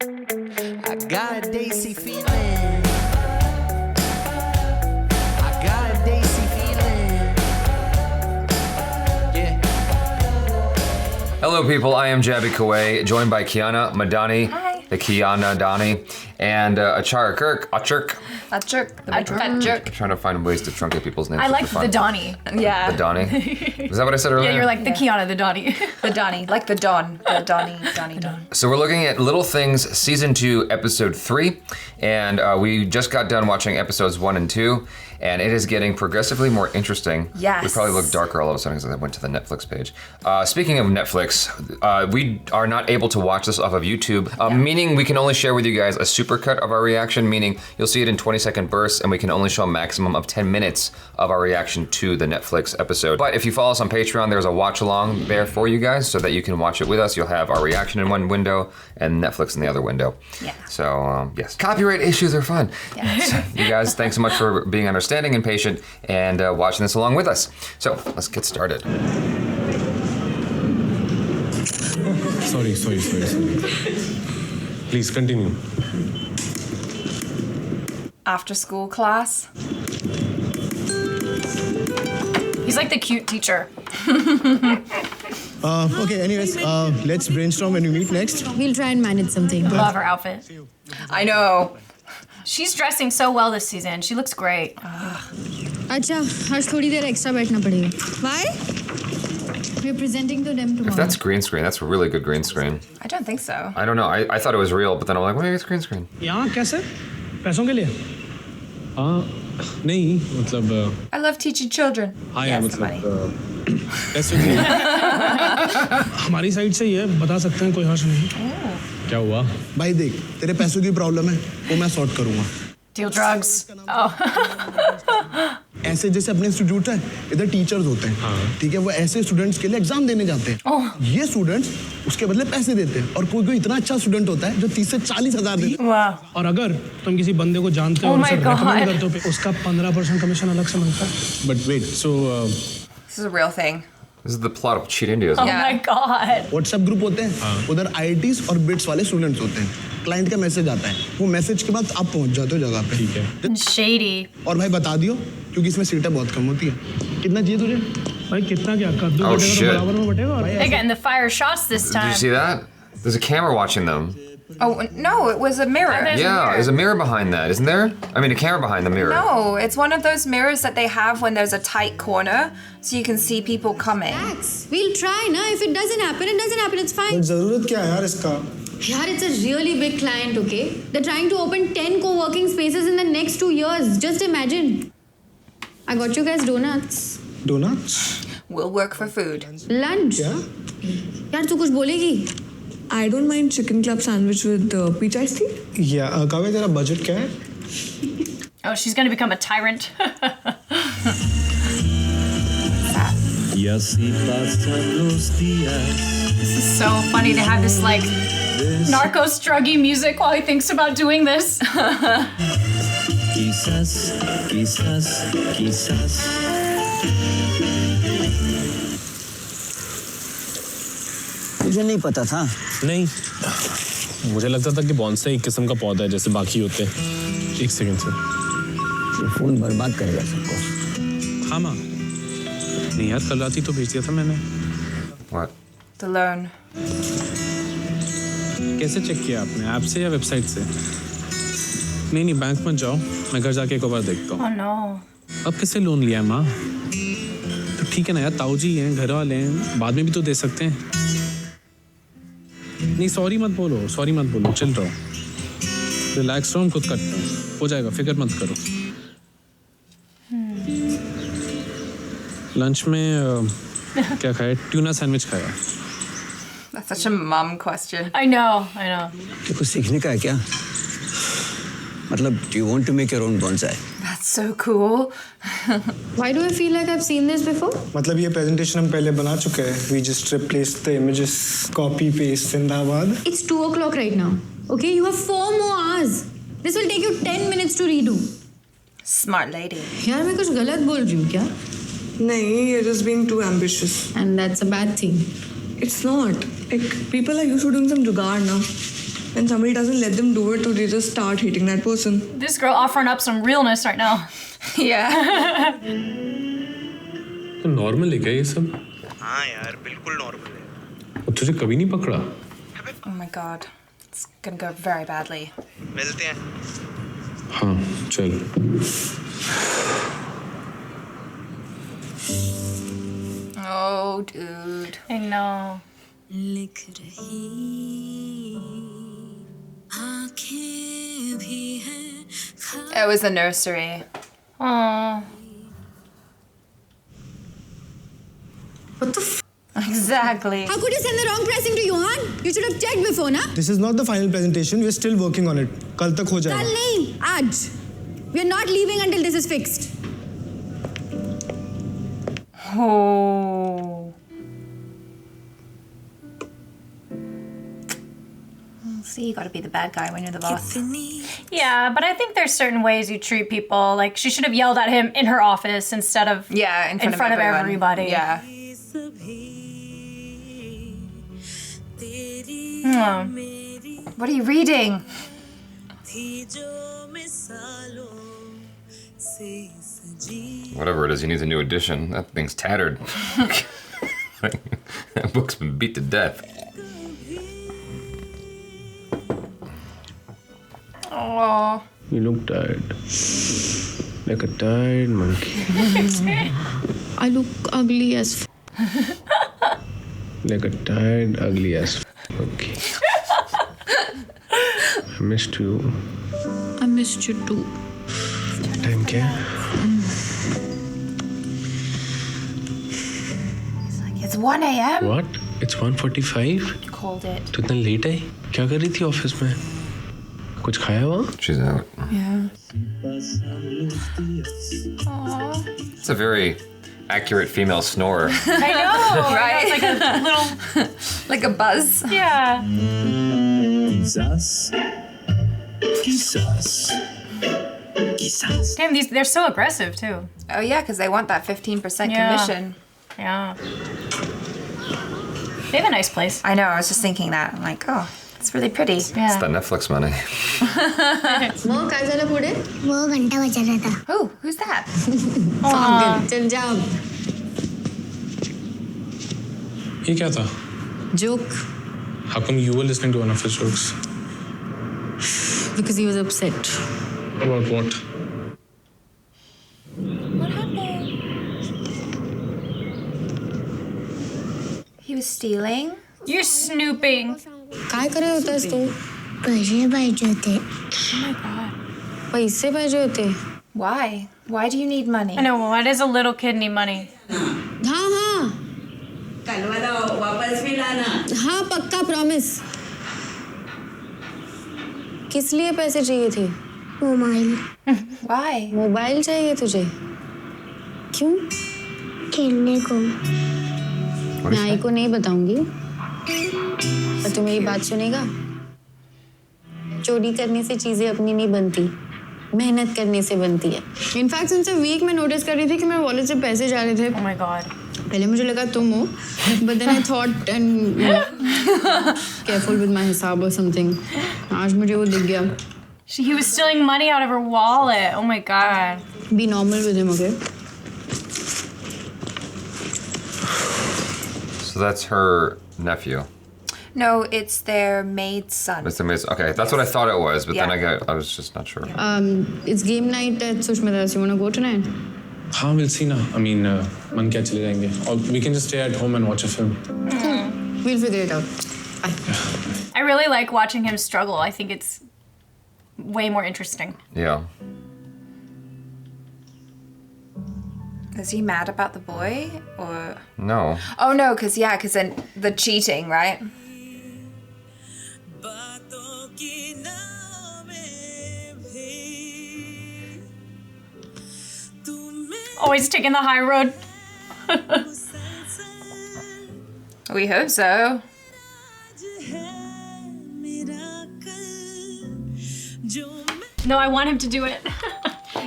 I got a Daisy feeling. I got a Daisy feeling. Yeah. Hello, people. I am Jaby Koay, joined by KIANA, MADANI, Hi. the KIANA Dani, and Acharaji. A jerk. I'm Trying to find ways to truncate people's names. I like the Donnie. Yeah. The Donnie. Is that what I said earlier? Yeah, you're like the KIANA, the Donnie. The Donnie, like the Don. The Donnie. So we're looking at Little Things Season 2, Episode 3, and we just got done watching Episodes 1 and 2, and it is getting progressively more interesting. Yes. We probably look darker all of a sudden because I went to the Netflix page. Speaking of Netflix, we are not able to watch this off of YouTube, meaning we can only share with you guys a supercut of our reaction, meaning you'll see it in 20-second bursts, and we can only show a maximum of 10 minutes of our reaction to the Netflix episode. But if you follow us on Patreon, there's a watch along there for you guys so that you can watch it with us. You'll have our reaction in one window and Netflix in the other window. Yeah. So, yes. Copyright issues are fun. Yeah. So, you guys, thanks so much for being understanding and patient and watching this along with us. So, let's get started. Sorry. Please continue. After school class. He's like the cute teacher. Okay, anyways, let's brainstorm when we meet next. We'll try and manage something. Love her outfit. I know. She's dressing so well this season. She looks great. अच्छा, आज थोड़ी देर extra बैठना पड़ेगा. Why? We're presenting to them If tomorrow. that's green screen, that's a really good green screen. I don't think so. I don't know. I thought it was real, but then I'm like, well, maybe it's green screen. यहाँ कैसे? पैसों के लिए? नहीं मतलब I love teaching children. हाँ Yes, यार somebody. मतलब पैसों के लिए हमारी साइड से ये बता सकते हैं कोई हर्ष नहीं क्या हुआ भाई देख, तेरे पैसों की प्रॉब्लम है, वो मैं सॉर्ट करूंगा. Deal drugs. Oh. ऐसे जैसे अपने इंस्टीट्यूट है, इधर टीचर्स होते हैं, ठीक है? वो ऐसे स्टूडेंट्स के लिए एग्जाम देने जाते हैं. ये स्टूडेंट्स उसके बदले पैसे देते हैं और कोई इतना अच्छा स्टूडेंट होता है जो 30 से 40 हजार देता है. Wow. और अगर तुम किसी बंदे को जानते हो और उसे रेकमेंड करते हो उसका 15% कमीशन अलग से मिलता है but wait so This is a real thing. This is the plot of Cheat India. Oh my God. WhatsApp group होते हैं, उधर आईआईटीज और बिट्स वाले स्टूडेंट्स होते हैं. क्लाइंट का मैसेज आता है, वो मैसेज के बाद आप पहुंच जाते हो जगह पे. ठीक है Shady. और भाई बता दियो, क्योंकि इसमें सीटें बहुत कम होती है. कितना चाहिए तुझे? भाई कितना क्या कद्दू Oh, बटेगा shit. तो बराबर में बटेगा They're getting the fire shots this Did you time. see that? There's a camera watching them. Oh, no, it was a mirror. There's a Yeah, mirror. there's a mirror behind that, isn't there? I mean, a camera behind the mirror. No, it's one of those mirrors that they have when there's a tight corner so you can see people coming. Max, we'll try na. If it doesn't happen, it doesn't happen. It's fine. जरूरत क्या है यार इसका? Yaar, it's a really big client, okay? They're trying to open 10 co-working spaces in the next 2 years. Just imagine. I got you guys donuts. Donuts? We'll work for food. Lunch. क्या? यार तू कुछ बोलेगी? I don't mind chicken club sandwich with peach iced tea. या काव्य तेरा budget क्या है? Oh, she's gonna become a tyrant. This is so funny to have this like narcos druggy music while he thinks about doing this. मुझे नहीं पता था. नहीं मुझे लगता था कि बॉन्साई एक किस्म का पौधा है जैसे बाकी होते हैं. एक सेकंड से ये फोन बर्बाद करेगा सबको. हाँ माँ नहीं यार कल रात ही तो भेज दिया था मैंने. What? The loan. कैसे चेक किया आपने ऐप से या वेबसाइट से? नहीं बैंक मत जाओ मैं घर जाके एक बार देखता हूँ. Oh no. अब किससे लोन लिया है माँ? तो ठीक है ना यार ताऊ जी हैं घर वाले हैं बाद में भी तो दे सकते हैं. नहीं सॉरी मत बोलो चिल रहो रिलैक्स रहो हम खुद करते हैं हो जाएगा फिक्र मत करो. लंच में क्या खाया? ट्यूना सैंडविच खाया. That's such a mum question. I know. तो कुछ सीखने का है क्या? मतलब, do you want to make your own bonsai? That's so cool. Why do I feel like I've seen this before? मतलब ये प्रेजेंटेशन हम पहले बना चुके हैं. We just replaced the images, copy paste जिंदाबाद. It's 2 o'clock right now. Okay, you have 4 more hours. This will take you 10 minutes to redo. Smart lady. यार मैं कुछ गलत बोल रही हूँ क्या? नहीं, you're just being too ambitious. And that's a bad thing. It's not. Like people are used to doing some jugaad now. when somebody doesn't let them do it, so they just start hating that person. This girl offering up some realness right now. Yeah. तो normal है क्या ये सब? हाँ यार बिल्कुल normal है। और तुझे कभी नहीं पकड़ा? Oh my god. It's gonna go very badly. मिलते हैं। हाँ चल। Oh, dude. I know. It was the nursery. Aww. What the f? Exactly. How could you send the wrong pressing to Johan? You should have checked before, na? This is not the final presentation. We're still working on it. कल तक हो जाएगा. Kal nahi, aaj. We're not leaving until this is fixed. Oh. See, you gotta be the bad guy when you're the boss. Yeah, but I think there's certain ways you treat people. Like, she should have yelled at him in her office instead of in front of everyone. everybody. Yeah. Oh. What are you reading? Whatever it is, he needs a new edition. That thing's tattered. That book's been beat to death. Oh. You look tired. Like a tired monkey. I look ugly as Like a tired, ugly ass monkey. I missed you. I missed you too. Time क्या है? It's 1 a.m. What? It's 1:45? You called it. तो इतना late आई? क्या कर रही थी office में? कुछ खाया वहाँ? She's out. Yeah. It's a very accurate female snore. I know, Right? It's like a little, Like a buzz. yeah. Damn, they're so aggressive too. Oh yeah, because they want that 15% Yeah. commission. Yeah. They have a nice place. I know. I was just thinking that. I'm like, oh, it's really pretty. It's Yeah. that Netflix money. Mom, काय झालं पुढे? वो घंटा बजा रहा था. Oh, who's that? Pagal. चल जा. ये क्या था? Joke. How come you were listening to one of his jokes? Because he was upset. About what? What happened? He was stealing. You're snooping. काय करे होतास तू? पैसे पाहिजे होते. पैसे पाहिजे होते. Why? Why do you need money? I know, why does a little kid need money? हाँ हाँ. कल वाला वापस भी लाना. हाँ पक्का प्रॉमिस. किस लिए पैसे चाहिए थे? मोबाइल. Why? मोबाइल चाहिए तुझे? क्यों? खेलने को. मैं आई को नहीं बताऊंगी. पर तू मेरी बात सुनेगा? चोरी करने से चीजें अपनी नहीं बनती. मेहनत करने से बनती है. इनफैक्ट सिंस अ वीक मैं नोटिस कर रही थी कि मेरे वॉलेट से पैसे जा रहे थे. Oh my god. पहले मुझे लगा तुम हो, but then I thought and careful with my हिसाब or something. आज मुझे वो दिख गया. He was stealing money out of her wallet. Oh my god. Be normal with him, okay? So that's her nephew. No, it's their maid's son. That's amazing. Okay, that's what I thought it was, but then Yeah. I was just not sure. It's game night at Sushmita's. You wanna go tonight? हाँ we'll see ना. I mean मन क्या चले जाएंगे. Or we can just stay at home and watch a film. We'll figure it out. Bye. I really like watching him struggle. I think it's way more interesting. Yeah. Is he mad about the boy or? No. Oh no, because then the cheating, right? Always taking the high road. We hope so. No, I want him to do it.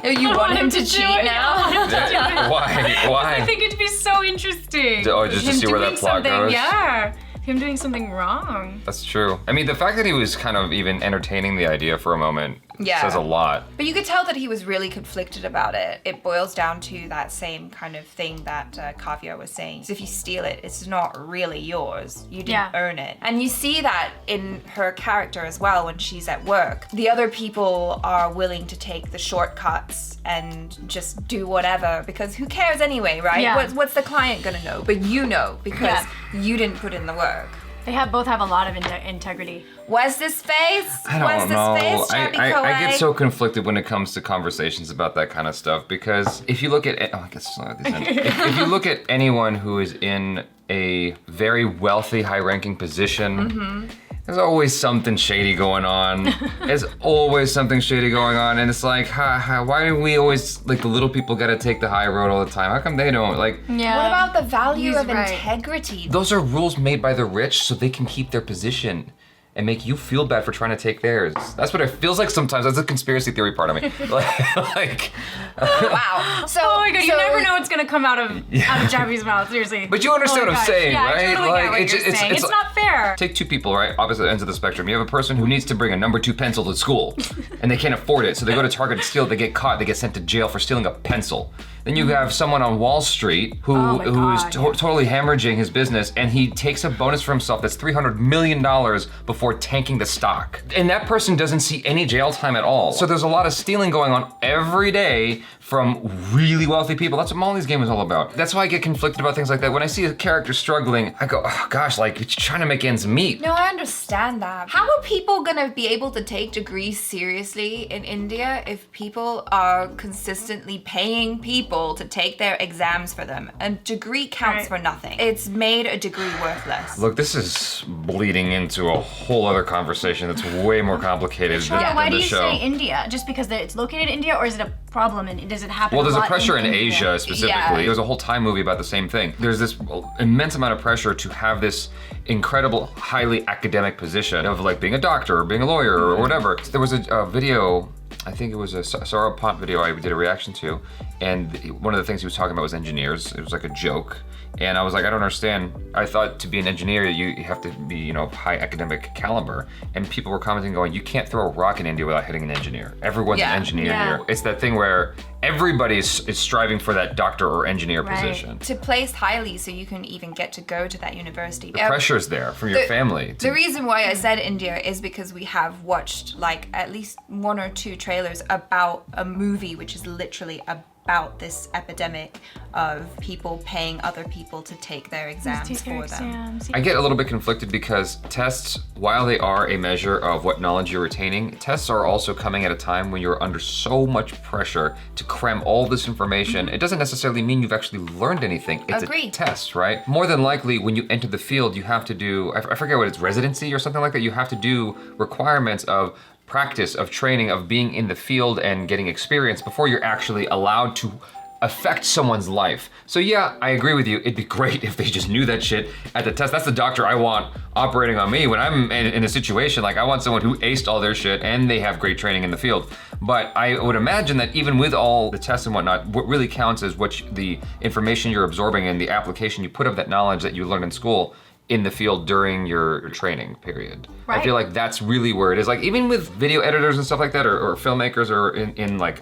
You want him to do cheat it. now? I want him to do it. Why? I Why? think it'd be so interesting. Oh, just to Him see where that doing plot something, goes? Yeah. him doing something wrong. That's true. I mean, the fact that he was kind of even entertaining the idea for a moment says a lot. But you could tell that he was really conflicted about it. It boils down to that same kind of thing that Kavya was saying. If you steal it, it's not really yours. You didn't earn it. And you see that in her character as well when she's at work. The other people are willing to take the shortcuts and just do whatever because who cares anyway, right? Yeah. What's the client gonna know? But you know because you didn't put in the work. They both have a lot of integrity. What's this face? I don't know. I get so conflicted when it comes to conversations about that kind of stuff because if you look at if you look at anyone who is in a very wealthy, high-ranking position, there's always something shady going on. There's always something shady going on, and it's like, why do we always like the little people got to take the high road all the time? How come they don't? Like, what about the value of integrity? Those are rules made by the rich so they can keep their position and make you feel bad for trying to take theirs. That's what it feels like sometimes. That's a conspiracy theory part of me. Wow. So, oh my god, you never know what's gonna come out of Jaby's mouth, seriously. But you understand what I'm saying, right? I totally get what you're saying. It's not fair. Take two people, right? Opposite ends of the spectrum. You have a person who needs to bring a number 2 pencil to school, and they can't afford it, so they go to Target to steal it, they get caught, they get sent to jail for stealing a pencil. Then you have someone on Wall Street who is totally hemorrhaging his business, and he takes a bonus for himself that's $300 million before tanking the stock. And that person doesn't see any jail time at all. So there's a lot of stealing going on every day from really wealthy people. That's what Molly's Game is all about. That's why I get conflicted about things like that. When I see a character struggling, I go, oh gosh, like, you're trying to make ends meet. No, I understand that. How are people gonna be able to take degrees seriously in India if people are consistently paying people to take their exams for them? A degree counts for nothing. It's made a degree worthless. Look, this is bleeding into a whole other conversation that's way more complicated than Why do the you show. say India? Just because it's located in India, or is it a problem and does it happen? Well, there's a a lot pressure in India? Asia specifically. There's a whole Thai movie about the same thing. There's this immense amount of pressure to have this incredible, highly academic position of like being a doctor or being a lawyer or whatever. There was a video, I think it was a Saurabh Pant video I did a reaction to, and one of the things he was talking about was engineers. It was like a joke. And I was like, I don't understand. I thought to be an engineer, you have to be, you know, high academic caliber. And people were commenting going, you can't throw a rock in India without hitting an engineer. Everyone's an engineer here. It's that thing where everybody is striving for that doctor or engineer position. To place highly so you can even get to go to that university. The pressure's there from your family. The reason why I said India is because we have watched like at least 1 or 2 trailers about a movie which is literally about this epidemic of people paying other people to take their exams for them. I get a little bit conflicted because tests, while they are a measure of what knowledge you're retaining, tests are also coming at a time when you're under so much pressure to cram all this information. It doesn't necessarily mean you've actually learned anything. It's a test, right? More than likely, when you enter the field, you have to do, I forget what it's, residency or something like that. You have to do requirements of practice, of training, of being in the field and getting experience before you're actually allowed to affect someone's life. So yeah, I agree with you. It'd be great if they just knew that shit at the test. That's the doctor I want operating on me when I'm in a situation. Like, I want someone who aced all their shit and they have great training in the field. But I would imagine that even with all the tests and whatnot, what really counts is the information you're absorbing and the application you put of that knowledge that you learned in school in the field during your training period. Right. I feel like that's really where it is. Like, even with video editors and stuff like that, or filmmakers, or in like,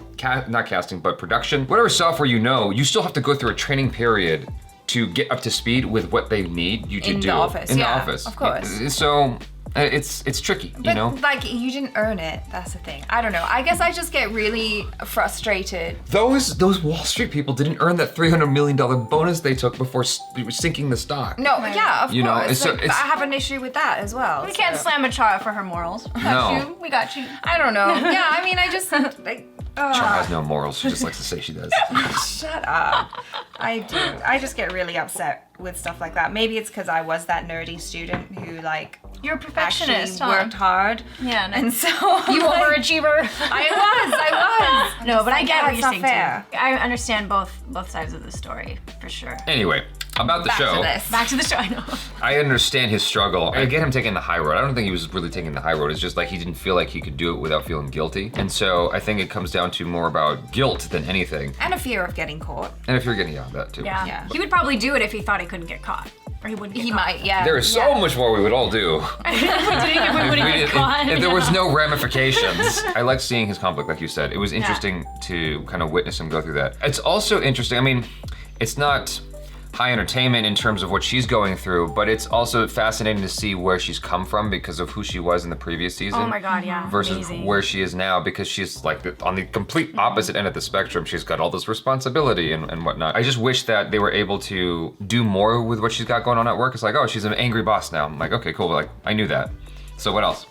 not casting, but production, whatever software you still have to go through a training period to get up to speed with what they need you to do. In the office, in the office. Of course. So, it's tricky, you know? Like, you didn't earn it, that's the thing. I don't know, I guess I just get really frustrated. Those Wall Street people didn't earn that $300 million bonus they took before sinking the stock. No, yeah, of course. Know, I have an issue with that as well. We can't slam Achara for her morals. No. We got you. I don't know. Yeah, I mean, I just, like, Chara has no morals, she just likes to say she does. Shut up. I do. I just get really upset with stuff like that. Maybe it's because I was that nerdy student who, like, you're a perfectionist, actually worked hard. Yeah, no. And so you overachiever. I was. No, but I get what you're saying fair. too. I understand both sides of the story for sure. Anyway, about the show. Back to the show, I know. I understand his struggle. I get him taking the high road. I don't think he was really taking the high road. It's just like he didn't feel like he could do it without feeling guilty. And so I think it comes down to more about guilt than anything. And a fear of getting caught. And if you're getting that too. Yeah. He would probably do it if he thought he couldn't get caught. Or he wouldn't get He caught. might, yeah. There is so much more we would all do. If there was no ramifications. I liked seeing his conflict, like you said. It was interesting to kind of witness him go through that. It's also interesting, I mean, it's not high entertainment in terms of what she's going through, but it's also fascinating to see where she's come from because of who she was in the previous season. Oh my God, yeah. Versus Amazing. where she is now, because she's like on the complete opposite end of the spectrum. She's got all this responsibility and whatnot. I just wish that they were able to do more with what she's got going on at work. It's like, oh, she's an angry boss now. I'm like, okay, cool, but like, I knew that. So what else?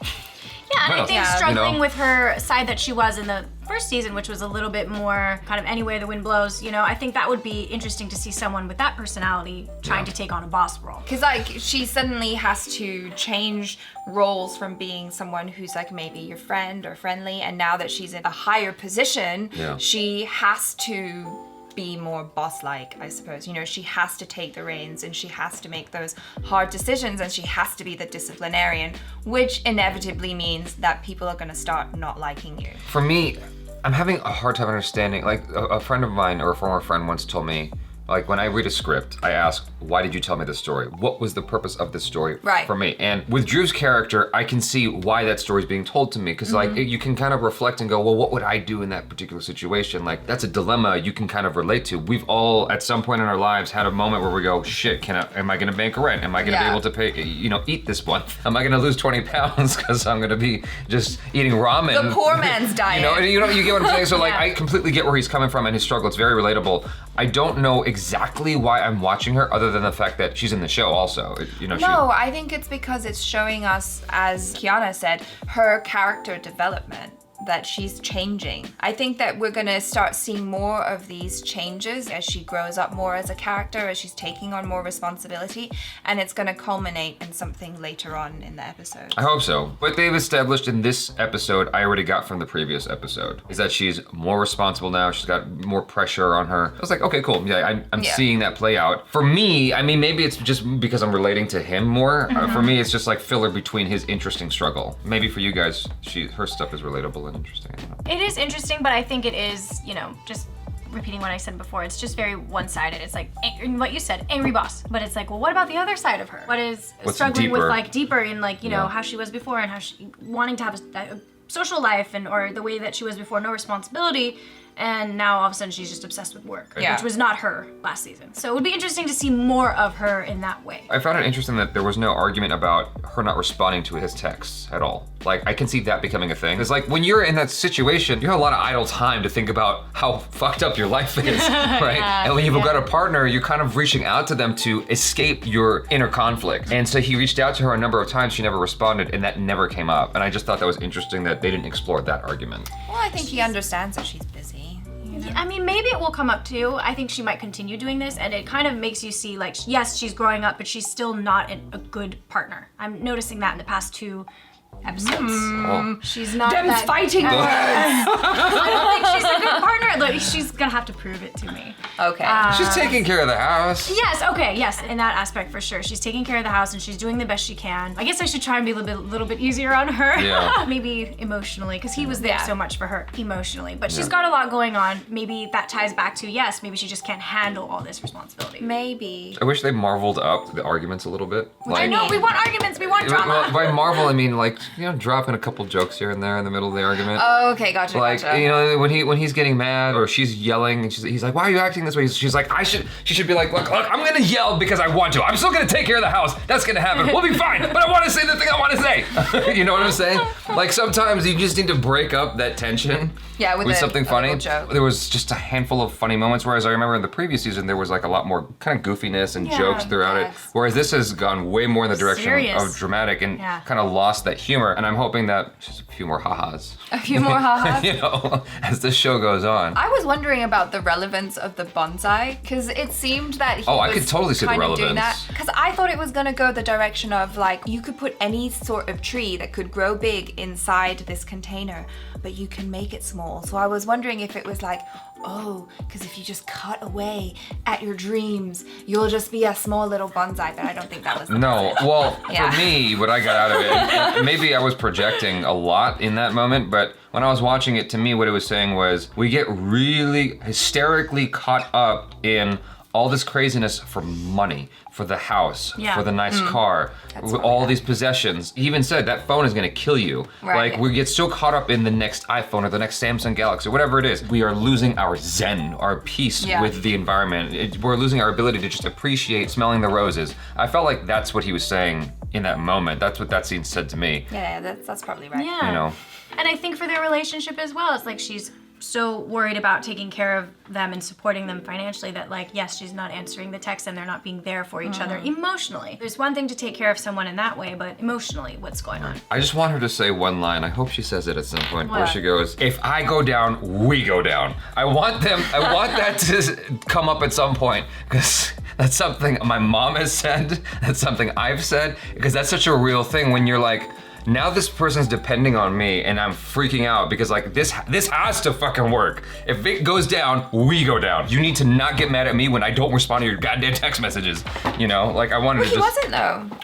Yeah, and I think struggling You know? with her side that she was in the first season, which was a little bit more kind of any way the wind blows, I think that would be interesting to see someone with that personality trying to take on a boss role. Because like she suddenly has to change roles from being someone who's like maybe your friend or friendly, and now that she's in a higher position, she has to be more boss-like, I suppose. She has to take the reins and she has to make those hard decisions and she has to be the disciplinarian, which inevitably means that people are going to start not liking you. For me, I'm having a hard time understanding, like a friend of mine or a former friend once told me, like when I read a script, I ask, why did you tell me this story? What was the purpose of this story for me? And with Drew's character, I can see why that story is being told to me. Because like you can kind of reflect and go, well, what would I do in that particular situation? Like that's a dilemma you can kind of relate to. We've all at some point in our lives had a moment where we go, shit, am I gonna bank rent? Am I gonna be able to pay, eat this month? Am I gonna lose 20 pounds because I'm gonna be just eating ramen? The poor man's diet. You get what I'm saying? So like I completely get where he's coming from and his struggle. It's very relatable. I don't know exactly why I'm watching her other than the fact that she's in the show also. No, I think it's because it's showing us, as KIANA said, her character development, that she's changing. I think that we're gonna start seeing more of these changes as she grows up more as a character, as she's taking on more responsibility, and it's gonna culminate in something later on in the episode. I hope so. What they've established in this episode, I already got from the previous episode, is that she's more responsible now. She's got more pressure on her. I was like, okay, cool. Yeah, I'm seeing that play out. For me, I mean, maybe it's just because I'm relating to him more. For me, it's just like filler between his interesting struggle. Maybe for you guys, her stuff is relatable and interesting. It is interesting, but I think it is, just repeating what I said before, it's just very one-sided. It's like what you said, angry boss. But it's like, well, what about the other side of her? What's struggling deeper? With deeper in how she was before and how she wanting to have a social life or the way that she was before, no responsibility. And now all of a sudden she's just obsessed with work, which was not her last season. So it would be interesting to see more of her in that way. I found it interesting that there was no argument about her not responding to his texts at all. Like, I can see that becoming a thing. It's like, when you're in that situation, you have a lot of idle time to think about how fucked up your life is, right? And when you've got a partner, you're kind of reaching out to them to escape your inner conflict. And so he reached out to her a number of times, she never responded, and that never came up. And I just thought that was interesting that they didn't explore that argument. Well, I think he understands that she's busy. I mean, maybe it will come up too. I think she might continue doing this, and it kind of makes you see, like, yes, she's growing up, but she's still not a good partner. I'm noticing that in the past 2 episodes. She's not Them's fighting words. I don't think she's a good partner. Like, she's gonna have to prove it to me. Okay. She's taking care of the house. Yes, in that aspect for sure. She's taking care of the house and she's doing the best she can. I guess I should try and be a little bit easier on her. Yeah. Maybe emotionally, because he was there so much for her emotionally. But she's got a lot going on. Maybe that ties back to, maybe she just can't handle all this responsibility. Maybe. I wish they marveled up the arguments a little bit. I know, we want arguments, we want drama. By marvel, I mean like, dropping a couple jokes here and there in the middle of the argument. Oh, okay, gotcha. When he's getting mad or she's yelling and he's like, why are you acting this way? She's like, she should be like, look, I'm gonna yell because I want to. I'm still gonna take care of the house. That's gonna happen. We'll be fine. But I want to say the thing I want to say. You know what I'm saying? Like sometimes you just need to break up that tension. Yeah, with something funny. Joke. There was just a handful of funny moments, whereas I remember in the previous season there was like a lot more kind of goofiness and jokes throughout it. Whereas this has gone way more in the direction of dramatic and kind of lost that humor. And I'm hoping that just a few more ha-has. A few more ha-has? As the show goes on. I was wondering about the relevance of the bonsai, because it seemed that he was I could totally see the relevance. doing that. Because I thought it was gonna go the direction of like, you could put any sort of tree that could grow big inside this container, but you can make it small. So I was wondering if it was like, because if you just cut away at your dreams, you'll just be a small little bonsai, but I don't think that was the message. Well, for me, what I got out of it, maybe I was projecting a lot in that moment, but when I was watching it, to me, what it was saying was, we get really hysterically caught up in all this craziness for money, for the house, for the nice car, all these possessions. He even said that phone is gonna kill you. Like, we get so caught up in the next iPhone or the next Samsung Galaxy, or whatever it is. We are losing our zen, our peace with the environment. We're losing our ability to just appreciate smelling the roses. I felt like that's what he was saying in that moment. That's what that scene said to me. Yeah, that's probably right. Yeah. You know? And I think for their relationship as well, it's like she's so worried about taking care of them and supporting them financially that, like, yes, she's not answering the text and they're not being there for each other emotionally. There's one thing to take care of someone in that way, but emotionally, what's going on? I just want her to say one line. I hope she says it at some point, where she goes, "If I go down, we go down." I want that to come up at some point, because that's something my mom has said, that's something I've said, because that's such a real thing when you're like, now this person's depending on me and I'm freaking out because, like, this has to fucking work. If it goes down, we go down. You need to not get mad at me when I don't respond to your goddamn text messages. You know, like, I wanted to just... He wasn't though.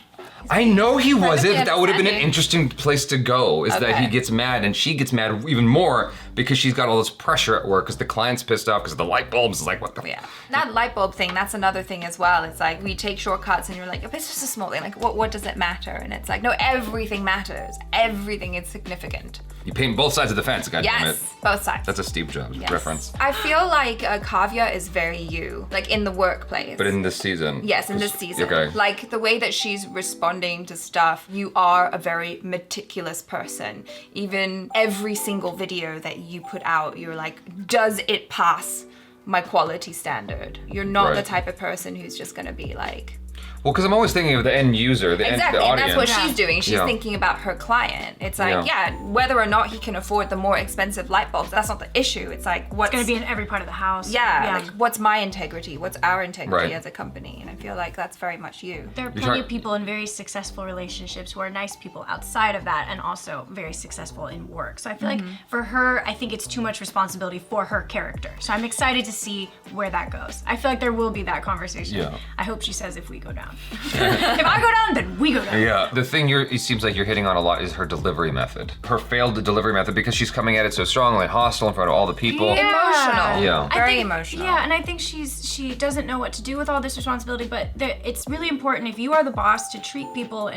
I know he wasn't, but that would have been an interesting place to go, is that he gets mad and she gets mad even more because she's got all this pressure at work because the client's pissed off because the light bulbs is like, what the... Yeah, that light bulb thing, that's another thing as well. It's like, we take shortcuts and you're like, if it's just a small thing, like, what does it matter? And it's like, no, everything matters. Everything is significant. You paint both sides of the fence, goddammit. Yes, both sides. That's a Steve Jobs reference. I feel like Kavya is very you, like in the workplace. But in this season. Yes, in this season. Okay. Like the way that she's responding to stuff, you are a very meticulous person. Even every single video that you put out, you're like, does it pass my quality standard? You're not the type of person who's just gonna be like... Well, because I'm always thinking of the end user, the audience. And that's what she's doing. She's thinking about her client. It's like, whether or not he can afford the more expensive light bulbs, that's not the issue. It's like, what's gonna be in every part of the house. Like, what's my integrity? What's our integrity as a company? And I feel like that's very much you. There are plenty of people in very successful relationships who are nice people outside of that and also very successful in work. So I feel like for her, I think it's too much responsibility for her character. So I'm excited to see where that goes. I feel like there will be that conversation. Yeah. I hope she says if we go down. If I go down, then we go down. Yeah. The thing it seems like you're hitting on a lot is her delivery method. Her failed delivery method, because she's coming at it so strongly and hostile in front of all the people. Emotional. Yeah. Very emotional. Yeah, and I think she doesn't know what to do with all this responsibility, but it's really important if you are the boss to treat people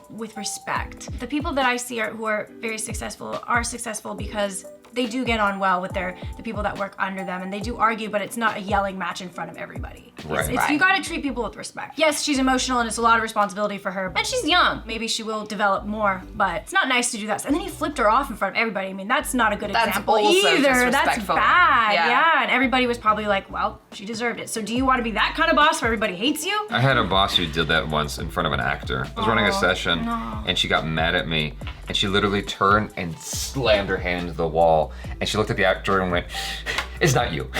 with respect. The people that I see who are very successful are successful because they do get on well with the people that work under them, and they do argue, but it's not a yelling match in front of everybody. You gotta treat people with respect. Yes, she's emotional and it's a lot of responsibility for her, and she's young. Maybe she will develop more, but it's not nice to do that. And then he flipped her off in front of everybody. I mean, that's not a good example either. That's bad. Yeah, and everybody was probably like, well, she deserved it. So do you want to be that kind of boss where everybody hates you? I had a boss who did that once in front of an actor. I was running a session and she got mad at me, and she literally turned and slammed her hand into the wall, and she looked at the actor and went, "It's not you."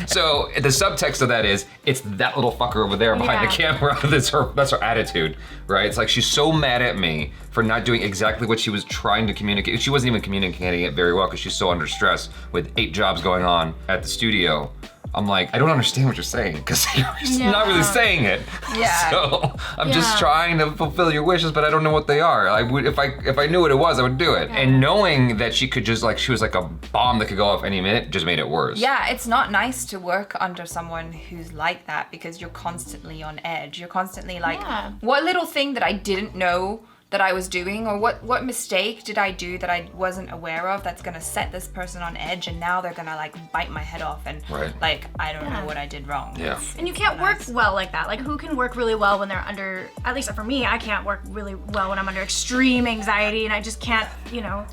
So the subtext of that is, it's that little fucker over there behind the camera. That's her attitude, right? It's like, she's so mad at me for not doing exactly what she was trying to communicate. She wasn't even communicating it very well because she's so under stress with 8 jobs going on at the studio. I'm like, I don't understand what you're saying, because you're not really saying it. Yeah. So I'm just trying to fulfill your wishes, but I don't know what they are. I would, if I knew what it was, I would do it. Yeah. And knowing that she could just she was like a bomb that could go off any minute, just made it worse. Yeah, it's not nice to work under someone who's like that, because you're constantly on edge. You're constantly like, what little thing that I didn't know that I was doing, or what mistake did I do that I wasn't aware of that's gonna set this person on edge, and now they're gonna like bite my head off, and like, I don't know what I did wrong. Yeah. And you can't work well like that. Like, who can work really well when they're under, at least for me, I can't work really well when I'm under extreme anxiety, and I just can't,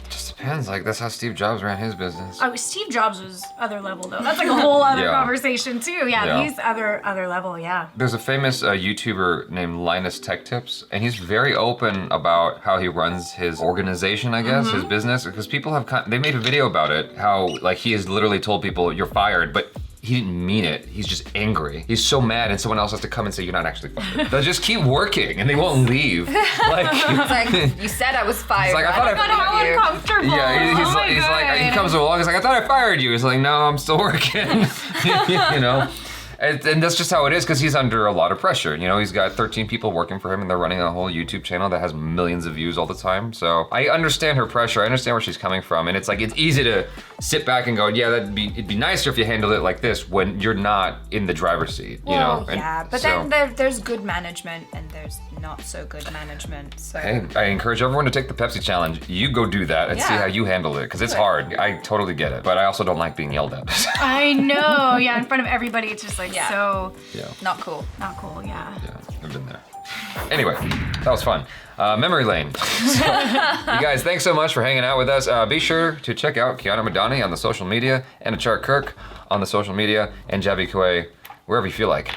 Just depends. Like, that's how Steve Jobs ran his business. Oh, Steve Jobs was other level though. That's like a whole other conversation too. Yeah, he's other level, There's a famous YouTuber named Linus Tech Tips, and he's very open about how he runs his organization, I guess, his business, because people they made a video about it, how like he has literally told people, you're fired, but he didn't mean it. He's just angry. He's so mad, and someone else has to come and say, you're not actually fired. They'll just keep working, and they won't leave. Like, it's like, you said I was fired. He's like, I thought how uncomfortable. Yeah, he's like, he comes along, he's like, I thought I fired you. He's like, no, I'm still working. And that's just how it is because he's under a lot of pressure. You know, he's got 13 people working for him and they're running a whole YouTube channel that has millions of views all the time. So I understand her pressure. I understand where she's coming from. And it's like, it's easy to sit back and go, yeah, it'd be nicer if you handled it like this when you're not in the driver's seat, you know? And yeah, but so, then there's good management and there's not so good management. So hey, I encourage everyone to take the Pepsi challenge. You go do that and see how you handle it because it's hard. I totally get it, but I also don't like being yelled at. I know, yeah, in front of everybody, it's just like so not cool. Not cool, yeah. Yeah, I've been there. Anyway, that was fun. Memory lane. So, you guys, thanks so much for hanging out with us. Be sure to check out KIANA MADANI on the social media, and Achar Kirk on the social media, and Jaby Koay wherever you feel like.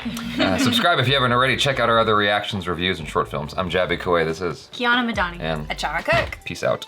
Subscribe if you haven't already. Check out our other reactions, reviews, and short films. I'm Jaby Koay. This is KIANA MADANI. And Achara Kirk. Peace out.